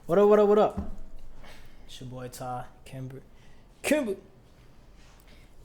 What up, what up, what up? It's your boy Ty Kimber. Kimber!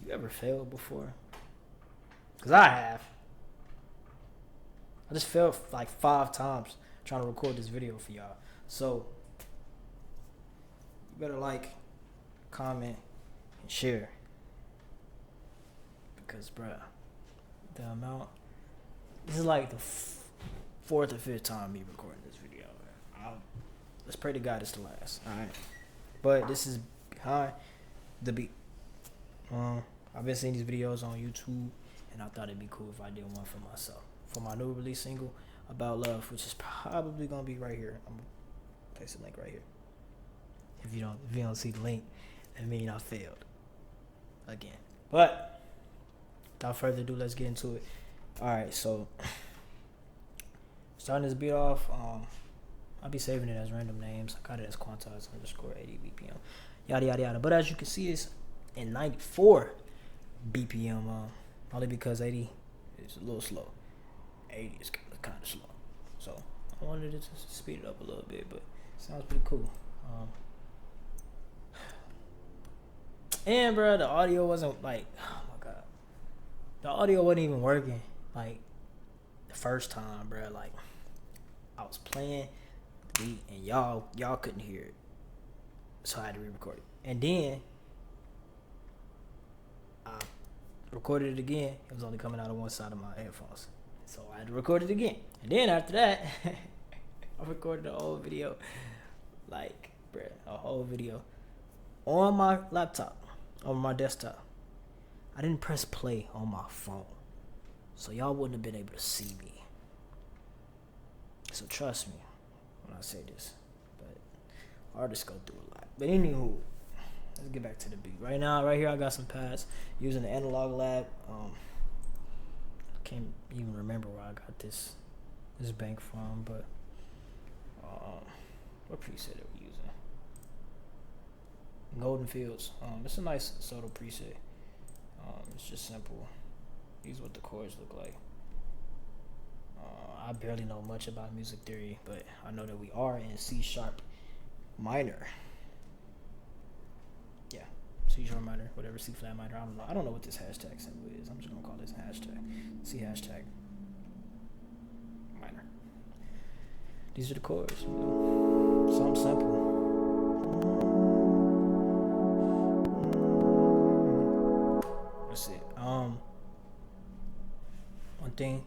You ever failed before? Because I have. I just failed like 5 times trying to record this video for y'all. So, you better like, comment, and share. Because, bruh, the amount. This is like the fourth or fifth time me recording this video. Let's pray to God it's the last. Alright. But this is behind the beat. I've been seeing these videos on YouTube, and I thought it'd be cool if I did one for myself. For my new release single, About Love, which is probably gonna be right here. I'm gonna place the link right here. If you don't see the link, that means I failed. Again. But without further ado, let's get into it. Alright, so starting this beat off, I'll be saving it as random names. I got it as quantized underscore 80 BPM. Yada yada yada. But as you can see, it's in 94 BPM. Only because 80 is a little slow. 80 is kind of slow. So I wanted to just speed it up a little bit, but it sounds pretty cool. And bro, the audio wasn't like, oh my god, the audio wasn't even working like the first time, bro. Like I was playing the beat and y'all couldn't hear it, so I had to re-record it. And then I recorded it again. It was only coming out of one side of my headphones, so I had to record it again. And then after that, I recorded a whole video, like, bruh, a whole video on my laptop, on my desktop. I didn't press play on my phone, so y'all wouldn't have been able to see me. So trust me when I say this, but artists go through a lot. But anywho, let's get back to the beat. Right now, right here, I got some pads using the Analog Lab. I can't even remember where I got this bank from, but what preset are we using? Golden Fields. It's a nice subtle preset. It's just simple. These are what the chords look like. I barely know much about music theory, but I know that we are in C sharp minor. Yeah, C sharp minor, whatever, C flat minor. I don't know. I don't know what this hashtag symbol is. I'm just gonna call this hashtag. C hashtag minor. These are the chords. You know, something simple. That's it. One thing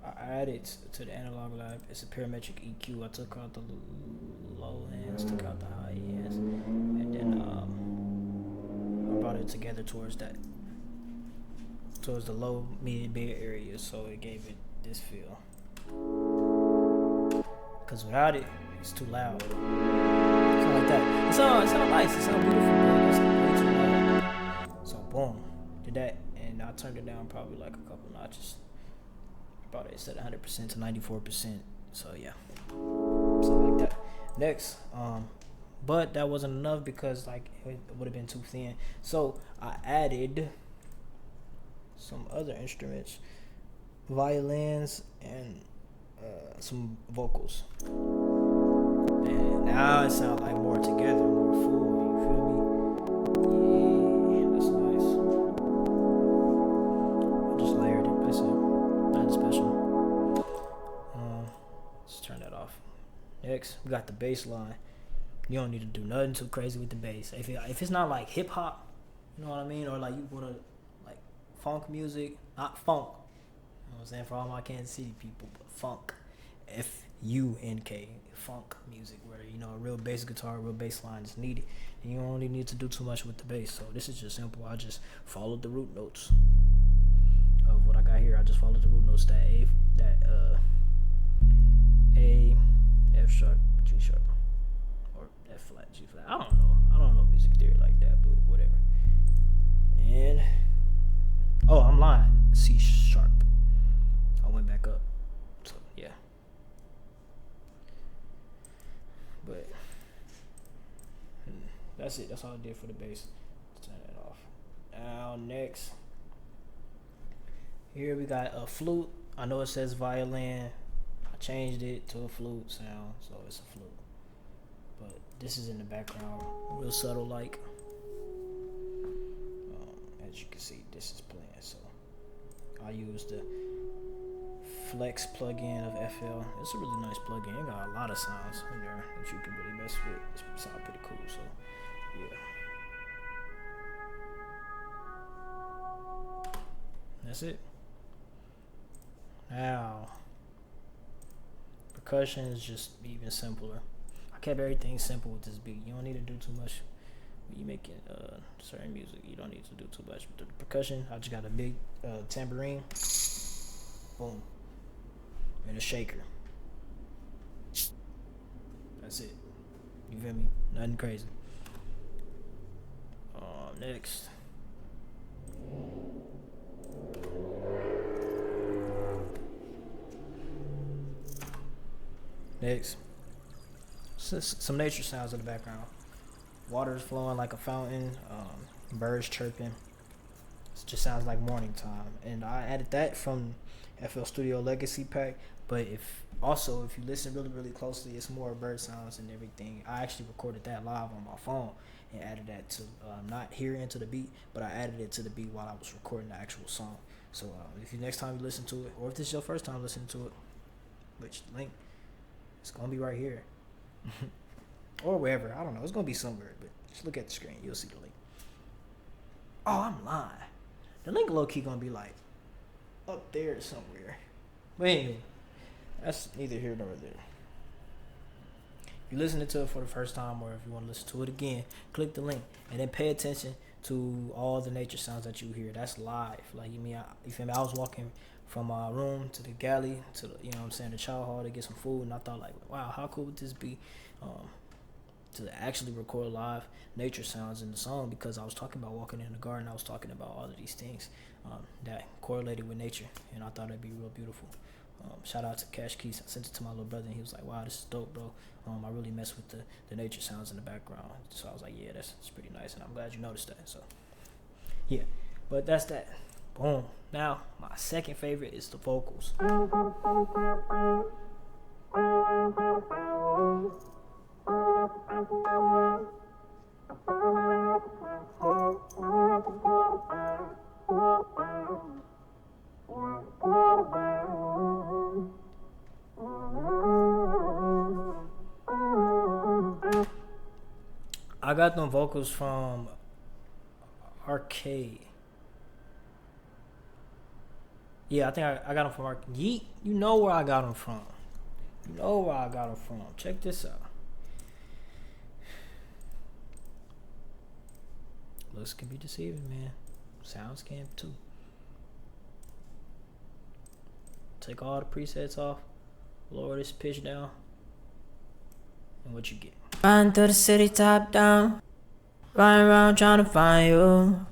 I added to the Analog Lab is a parametric EQ. I took out the low ends, took out the high ends, and then I brought it together towards the low mid area, so it gave it this feel. Cause without it, it's too loud. Something like that. It sounds nice. It sounds beautiful, but it's way too loud. So boom, did that, and I turned it down probably like a couple notches. Brought it instead of 100% to 94%. So yeah, something like that. Next, but that wasn't enough because like it would have been too thin. So I added some other instruments, violins, and some vocals. And now it sounds like more together, more full. You feel me? Yeah, that's nice. I just layered it. That's it. Nothing special. Let's turn that off. Next, we got the bass line. You don't need to do nothing too crazy with the bass. If it's not like hip hop, you know what I mean, or like you wanna like funk music, not funk. You know what I'm saying, for all my Kansas City people, but funk, FUNK, funk music, where you know a real bass guitar, real bass line is needed, and you don't really need to do too much with the bass. So this is just simple. I just followed the root notes of what I got here. I just followed the root notes, that A, F sharp, G sharp, or F flat, G flat. I don't know music theory like that, but whatever. And I'm lying. C sharp. I went back up. So yeah. But that's it. That's all I did for the bass. Let's turn that off. Now next, here we got a flute. I know it says violin. I changed it to a flute sound, so it's a flute. but this is in the background, real subtle like. As you can see, this is playing, so I use the Flex plugin of FL. It's a really nice plugin. It got a lot of sounds in there that you can really mess with. It sounds pretty cool, so yeah. That's it. Now, percussion is just even simpler. I kept everything simple with this beat. You don't need to do too much. When you making certain music, you don't need to do too much. But the percussion, I just got a big tambourine, boom, and a shaker. That's it. You feel me? Nothing crazy. Next. Next. Some nature sounds in the background. Water's flowing like a fountain. Birds chirping. It just sounds like morning time. And I added that from FL Studio Legacy Pack. But if you listen really closely, it's more bird sounds and everything. I actually recorded that live on my phone and added that to not here into the beat, but I added it to the beat while I was recording the actual song. So if you next time you listen to it, or if this is your first time listening to it, which link, it's gonna be right here. Or wherever, I don't know, it's gonna be somewhere, but just look at the screen, you'll see the link. Oh, I'm lying. The link low-key gonna be like up there somewhere. But anyway, that's neither here nor there. If you're listening to it for the first time, or if you want to listen to it again, click the link and then pay attention to all the nature sounds that you hear. That's live. Like you feel me? I was walking from my room to the galley to the, the chow hall to get some food, and I thought like, wow, how cool would this be to actually record live nature sounds in the song, because I was talking about walking in the garden. I was talking about all of these things that correlated with nature, and I thought it'd be real beautiful. Shout out to Cash Keys. I sent it to my little brother, and he was like, wow, this is dope, bro. I really mess with the nature sounds in the background. So I was like, yeah, that's pretty nice, and I'm glad you noticed that. So yeah, but that's that. Boom. Now my second favorite is the vocals. I got them vocals from Arcade. Yeah, I think I got them from Arcade. You know where I got them from. Check this out. Looks can be deceiving, man. Sounds can too. Take all the presets off. Lower this pitch down. And what you get? Run through the city top down. Running around trying to find you.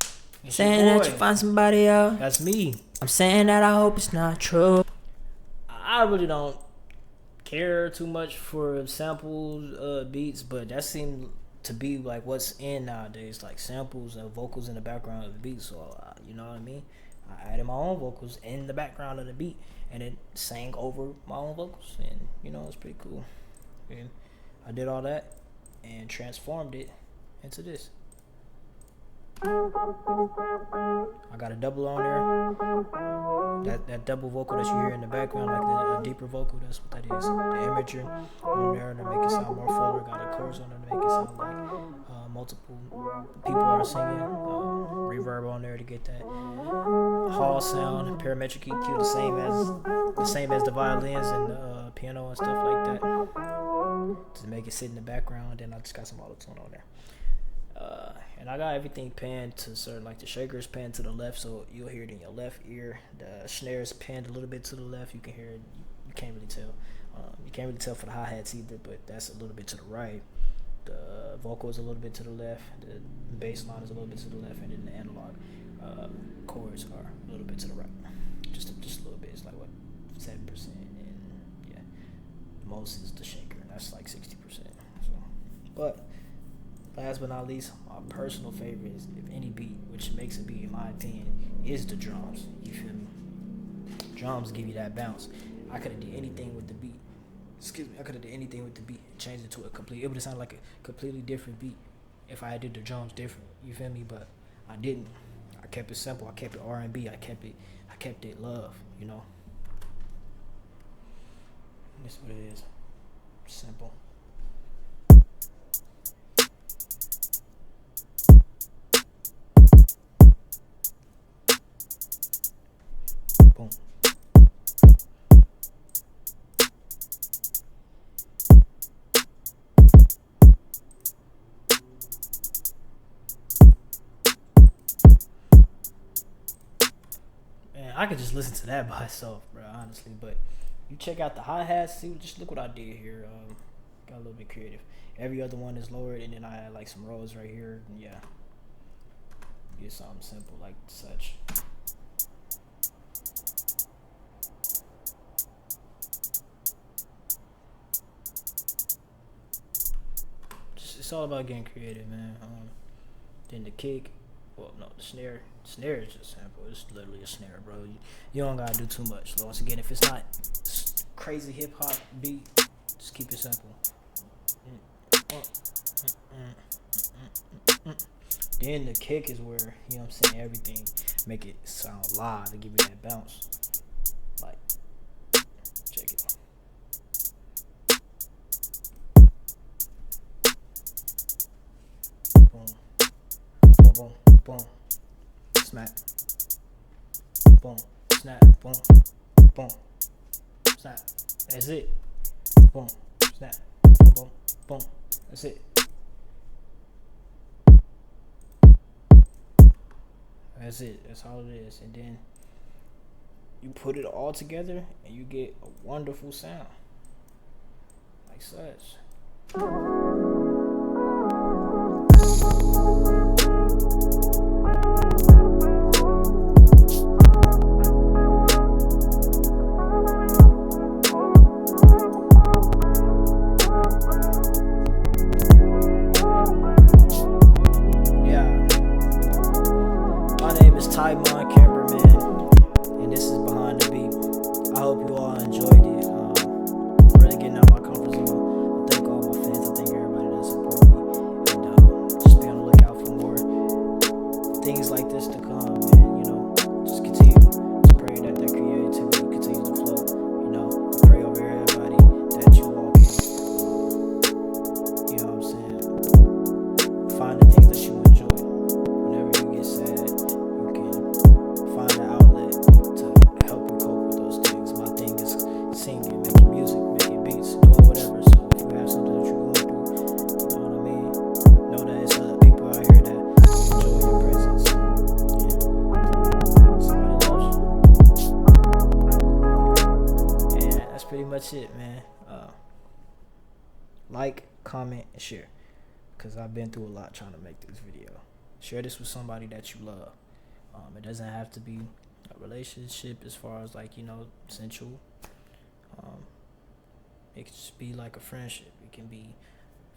Saying that you find somebody else. That's me. I'm saying that I hope it's not true. I really don't care too much for samples, beats, but that seemed to be like what's in nowadays, like samples and vocals in the background of the beat. So you know what I mean? I added my own vocals in the background of the beat, and it sang over my own vocals, and it's pretty cool. And I did all that and transformed it into this. I got a double on there. That double vocal that you hear in the background, like the deeper vocal, that's what that is. The imager on there to make it sound more fuller. Got a chorus on there to make it sound like multiple people are singing. Reverb on there to get that hall sound. Parametric EQ, the same as the violins and the piano and stuff like that, to make it sit in the background. Then I just got some auto-tune on there. And I got everything panned to certain, like the shaker is panned to the left, so you'll hear it in your left ear. The snare is panned a little bit to the left. You can hear it. You can't really tell. You can't really tell for the hi-hats either, but that's a little bit to the right. The vocal is a little bit to the left. The bass line is a little bit to the left, and then the analog chords are a little bit to the right. Just a little bit. It's like what, 7%, and yeah, most is the shaker, and that's like 60%. So, but last but not least, my personal favorite is, if any beat, which makes a beat in my opinion, is the drums. You feel me? Drums give you that bounce. I could have did anything with the beat. excuse me, I could have did anything with the beat and changed it to a complete. It would have sounded like a completely different beat if I did the drums different. You feel me? But I didn't. I kept it simple. I kept it R&B. I kept it love. You know. That's what it is. Simple. Boom. Man, I could just listen to that by itself, bro, honestly. But you check out the hi-hats, just look what I did here. Got a little bit creative. Every other one is lowered, and then I had like some rolls right here. And yeah, get something simple like such. It's all about getting creative, man. Then the kick, well, no, the snare. Snare is just simple. It's literally a snare, bro. You don't gotta do too much. So once again, if it's not crazy hip hop beat, just keep it simple. Then the kick is where, you know what I'm saying, everything make it sound live and give you that bounce. Like, check it. Boom, boom, boom, boom, smack, boom, snap, boom, boom, snap. That's it. Boom, snap, boom, boom, boom. That's it. That's it. That's all it is. And then you put it all together and you get a wonderful sound. Like such. Tymon Cameraman, and this is Behind the Beat. I hope you all enjoyed it. I'm really getting out my comfort zone. I thank all my fans. I thank everybody that support me, and just be on the lookout for more things like this to come. And just continue to pray that creativity continues to flow. Pray over everybody that you all can. You know what I'm saying? Find the things that you enjoy. Whenever you get sad, find an outlet to help you cope with those things. My thing is singing, making music, making beats, doing whatever. So if you have something that you're going through, you know what I mean? Know that it's other people out here that enjoy your presence. Yeah. Somebody loves you. And that's pretty much it, man. Like, comment, and share. Because I've been through a lot trying to make this video. Share this with somebody that you love. It doesn't have to be a relationship as far as sensual. It could just be like a friendship. It can be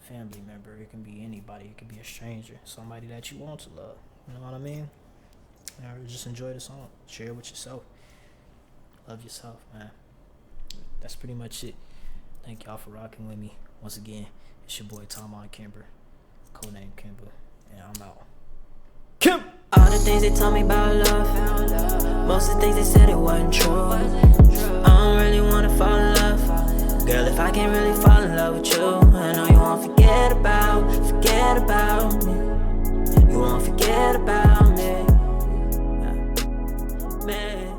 a family member. It can be anybody. It can be a stranger. Somebody that you want to love. You know what I mean? Just enjoy the song. Share it with yourself. Love yourself, man. That's pretty much it. Thank y'all for rocking with me. Once again, it's your boy Tymon Kimber, codename Kimber, and I'm out. Kim! All the things they told me about love, most of the things they said it wasn't true. I don't really wanna fall in love, girl, if I can't really fall in love with you. I know you won't forget about me. You won't forget about me, man.